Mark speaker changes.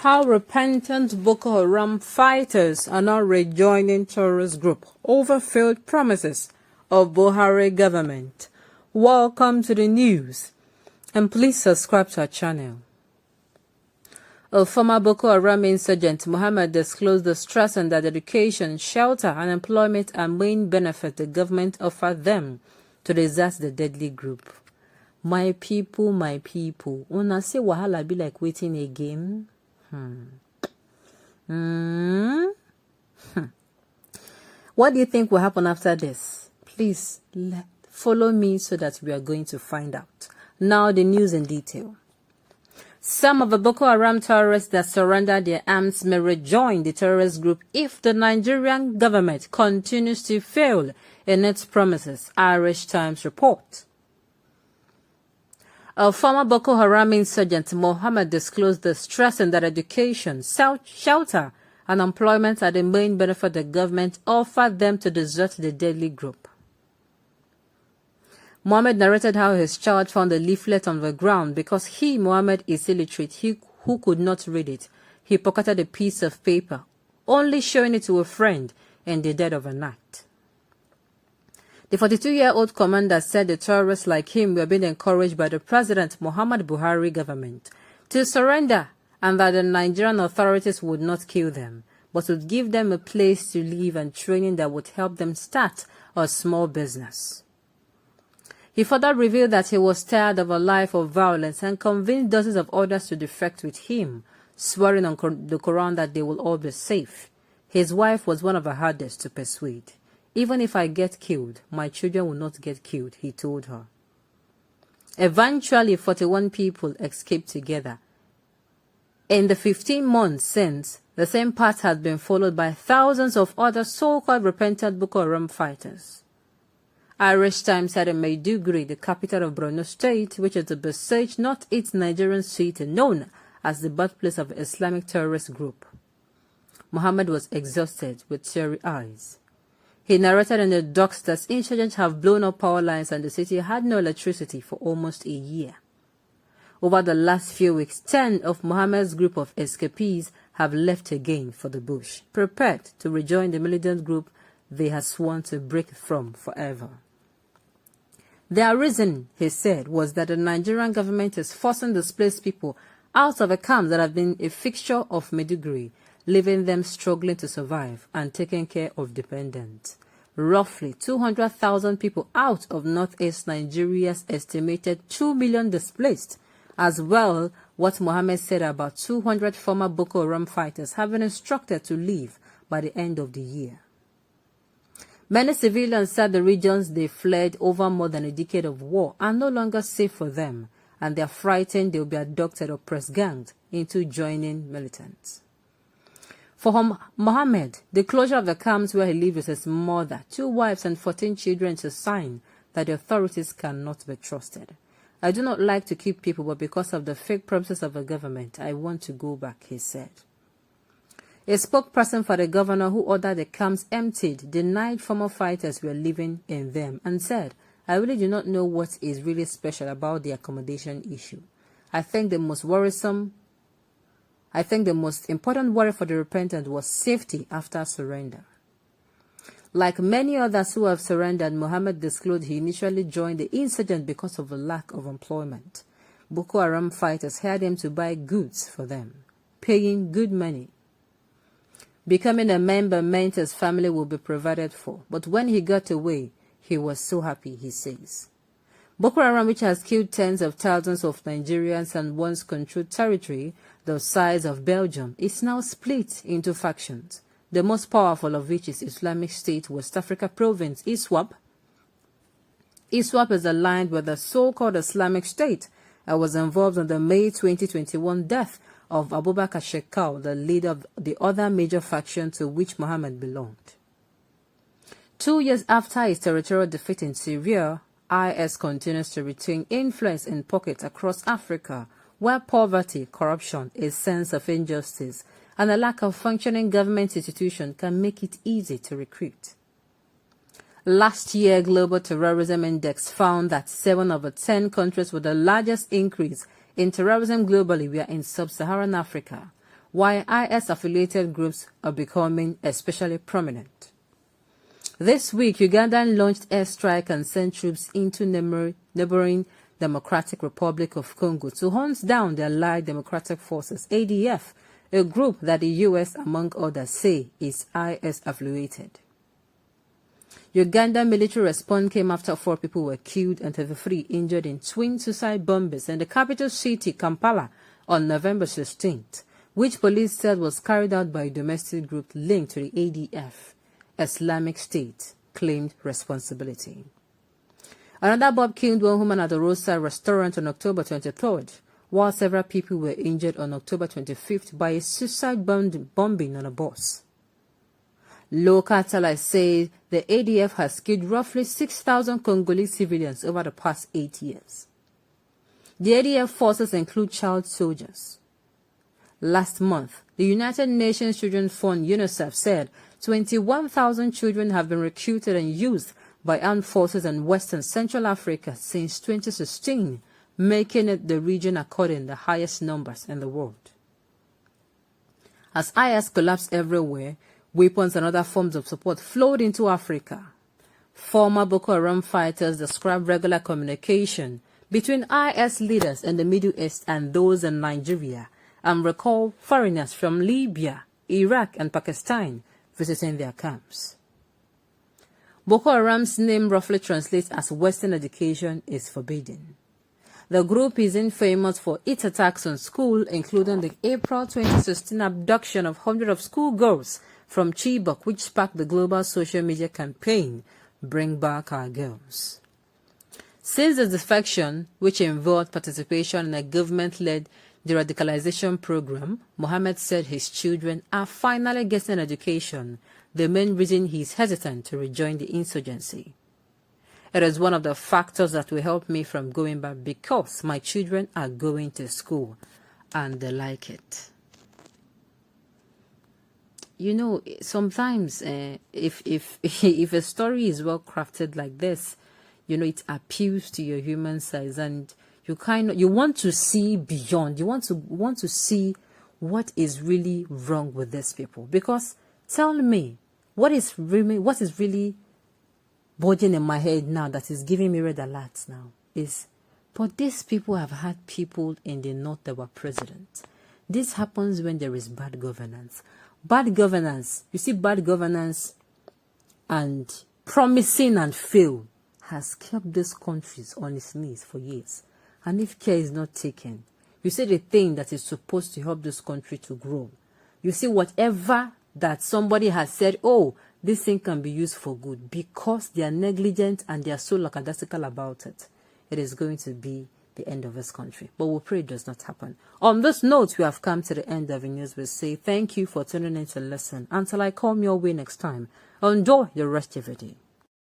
Speaker 1: How repentant Boko Haram fighters are now rejoining terrorist group over failed promises of Buhari government. Welcome to the news, and please subscribe to our channel. A former Boko Haram insurgent, Mohammed, disclosed the stress and that education, shelter, and employment are main benefit the government offered them to resist the deadly group. My people, una say wahala be like waiting again? What do you think will happen after this? Please follow me so that we are going to find out. Now the news in detail. Some of the Boko Haram terrorists that surrendered their arms may rejoin the terrorist group if the Nigerian government continues to fail in its promises, Irish Times report. A former Boko Haram insurgent, Mohammed, disclosed the stress in that education, shelter, and employment are the main benefit the government offered them to desert the deadly group. Mohammed narrated how his child found a leaflet on the ground because he, Mohammed, is illiterate, who could not read it. He pocketed a piece of paper, only showing it to a friend in the dead of the night. The 42-year-old commander said the terrorists like him were being encouraged by the President Muhammad Buhari government to surrender and that the Nigerian authorities would not kill them, but would give them a place to live and training that would help them start a small business. He further revealed that he was tired of a life of violence and convinced dozens of others to defect with him, swearing on the Quran that they will all be safe. His wife was one of the hardest to persuade. Even if I get killed, my children will not get killed, he told her. Eventually, 41 people escaped together. In the 15 months since, the same path has been followed by thousands of other so-called repentant Boko Haram fighters. Irish Times said in Maiduguri, the capital of Borno State, which is the besieged northeast Nigerian city known as the birthplace of the Islamic terrorist group. Mohammed was exhausted with teary eyes. He narrated in the docks that insurgents have blown up power lines and the city had no electricity for almost a year. Over the last few weeks, 10 of Mohammed's group of escapees have left again for the bush, prepared to rejoin the militant group they had sworn to break from forever. Their reason, he said, was that the Nigerian government is forcing displaced people out of the camps that have been a fixture of Maiduguri, leaving them struggling to survive and taking care of dependents. Roughly 200,000 people out of northeast Nigeria's estimated 2 million displaced, as well what Mohammed said about 200 former Boko Haram fighters have been instructed to leave by the end of the year. Many civilians said the regions they fled over more than a decade of war are no longer safe for them, and they are frightened they will be abducted or press-ganged into joining militants. For Mohammed, the closure of the camps where he lived with his mother, 2 wives and 14 children is a sign that the authorities cannot be trusted. I do not like to keep people, but because of the fake promises of the government, I want to go back, he said. A spokesperson for the governor who ordered the camps emptied denied former fighters were living in them and said, I really do not know what is really special about the accommodation issue. I think the most important worry for the repentant was safety after surrender. Like many others who have surrendered, Mohammed disclosed he initially joined the insurgent because of a lack of employment. Boko Haram fighters hired him to buy goods for them, paying good money. Becoming a member meant his family would be provided for, but when he got away, he was so happy, he says. Boko Haram, which has killed tens of thousands of Nigerians and once controlled territory the size of Belgium, is now split into factions, the most powerful of which is Islamic State West Africa province, ISWAP. ISWAP is aligned with the so-called Islamic State and was involved in the May 2021 death of Abubakar Shekau, the leader of the other major faction to which Mohammed belonged. 2 years after his territorial defeat in Syria, IS continues to retain influence in pockets across Africa where poverty, corruption, a sense of injustice, and a lack of functioning government institution can make it easy to recruit. Last year, Global Terrorism Index found that 7 of the 10 countries with the largest increase in terrorism globally were in sub-Saharan Africa, why IS-affiliated groups are becoming especially prominent. This week, Uganda launched airstrike and sent troops into neighboring Democratic Republic of Congo to hunt down the Allied Democratic Forces, ADF, a group that the U.S., among others, say is IS-affiliated. Uganda military response came after 4 people were killed and 33 injured in twin suicide bombings in the capital city, Kampala, on November 16th, which police said was carried out by a domestic group linked to the ADF. Islamic State claimed responsibility. Another bomb killed one woman at a roadside restaurant on October 23rd, while several people were injured on October 25th by a suicide bombing on a bus. Local tellers say the ADF has killed roughly 6,000 Congolese civilians over the past 8 years. The ADF forces include child soldiers. Last month, the United Nations Children's Fund UNICEF said 21,000 children have been recruited and used by armed forces in Western Central Africa since 2016, making it the region according the highest numbers in the world. As IS collapsed everywhere, weapons and other forms of support flowed into Africa. Former Boko Haram fighters described regular communication between IS leaders in the Middle East and those in Nigeria, and recall foreigners from Libya, Iraq, and Pakistan visiting their camps. Boko Haram's name roughly translates as Western education is forbidden. The group is infamous for its attacks on schools, including the April 2016 abduction of hundreds of schoolgirls from Chibok, which sparked the global social media campaign, Bring Back Our Girls. Since the defection, which involved participation in a government-led de-radicalization program, Mohammed said his children are finally getting education, the main reason he is hesitant to rejoin the insurgency. It is one of the factors that will help me from going back because my children are going to school and they like it. You know, sometimes if a story is well crafted like this, you know, it appeals to your human size and you want to see beyond. You want to see what is really wrong with these people. Because tell me, what is really budging in my head now that is giving me red alerts now is, but these people have had people in the north that were president. This happens when there is bad governance. Bad governance, you see, bad governance and promising and fail has kept these countries on its knees for years. And if care is not taken, you see the thing that is supposed to help this country to grow. You see whatever that somebody has said, oh, this thing can be used for good, because they are negligent and they are so lackadaisical about it, it is going to be the end of this country. But we pray it does not happen. On this note, we have come to the end of the news. We say thank you for tuning in to listen. Until I come your way next time, enjoy the rest of your day.